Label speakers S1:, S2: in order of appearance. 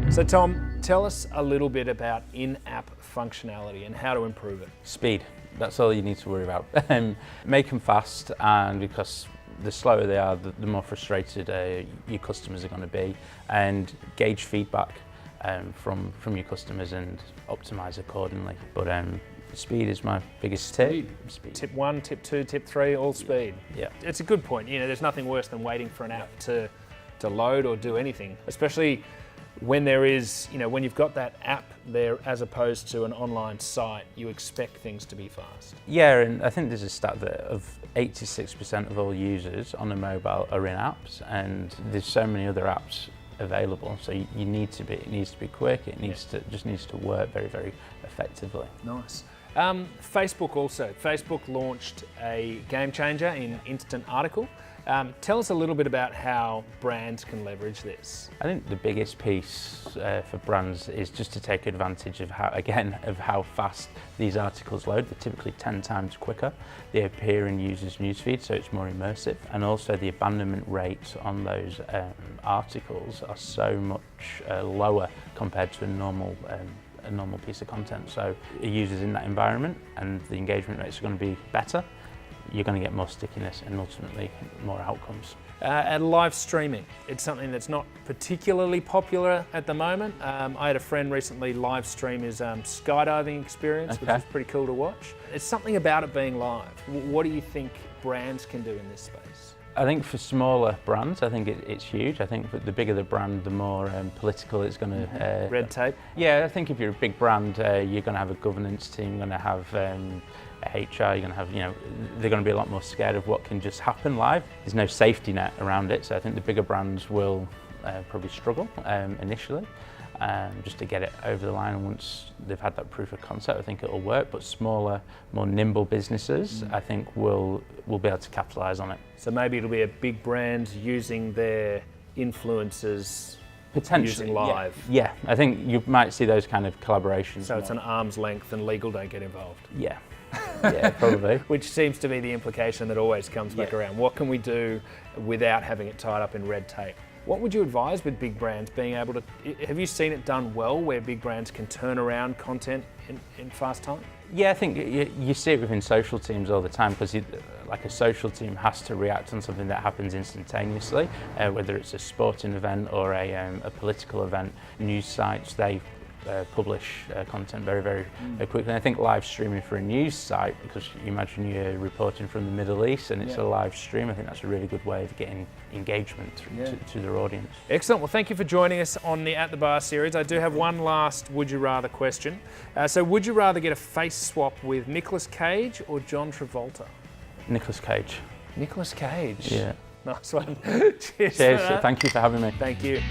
S1: So Tom, tell us a little bit about in-app functionality and how to improve it.
S2: Speed, that's all you need to worry about. Make them fast, and because the slower they are, the more frustrated your customers are going to be, and gauge feedback from your customers and optimize accordingly. But speed is my biggest tip. Speed.
S1: Tip 1, tip 2, tip 3, all speed.
S2: Yeah.
S1: It's a good point. You know, there's nothing worse than waiting for an app to load or do anything, especially when there is, you know, when you've got that app there as opposed to an online site, you expect things to be fast.
S2: Yeah, and I think there's a stat that of 86% of all users on a mobile are in apps, and there's so many other apps available, so it needs to be quick, just needs to work very, very effectively.
S1: Nice. Facebook also. Facebook launched a game changer in Instant Article. Tell us a little bit about how brands can leverage this.
S2: I think the biggest piece for brands is just to take advantage of how fast these articles load. They're typically 10 times quicker. They appear in users' newsfeed, so it's more immersive. And also the abandonment rates on those articles are so much lower compared to a normal piece of content. So a user's in that environment and the engagement rates are going to be better. You're going to get more stickiness and ultimately more outcomes.
S1: And live streaming, it's something that's not particularly popular at the moment. I had a friend recently live stream his skydiving experience, which was pretty cool to watch. It's something about it being live. What do you think brands can do in this space?
S2: I think for smaller brands, I think it's huge. I think that the bigger the brand, the more political it's going to...
S1: Red tape?
S2: Yeah, I think if you're a big brand, you're going to have a governance team, you're going to have HR, you're going to have, you know, they're going to be a lot more scared of what can just happen live. There's no safety net around it, so I think the bigger brands will probably struggle initially. Just to get it over the line, and once they've had that proof of concept, I think it'll work. But smaller, more nimble businesses, I think will be able to capitalise on it.
S1: So maybe it'll be a big brand using their influencers,
S2: potentially
S1: using live.
S2: Yeah, I think you might see those kind of collaborations.
S1: So it's an arm's length, and legal don't get involved.
S2: Yeah. Yeah, probably.
S1: Which seems to be the implication that always comes back around. What can we do without having it tied up in red tape? What would you advise with big brands being able to, have you seen it done well where big brands can turn around content in fast time? Yeah,
S2: I think you see it within social teams all the time, because like a social team has to react on something that happens instantaneously, whether it's a sporting event or a political event. News sites, they publish content very, very quickly. And I think live streaming for a news site, because you imagine you're reporting from the Middle East and it's a live stream, I think that's a really good way of getting engagement to their audience.
S1: Excellent. Well, thank you for joining us on the At the Bar series. I do have one last would you rather question. So would you rather get a face swap with Nicolas Cage or John Travolta?
S2: Nicolas Cage.
S1: Nicolas Cage?
S2: Yeah.
S1: Nice one. Cheers.
S2: Cheers. Thank you for having me.
S1: Thank you.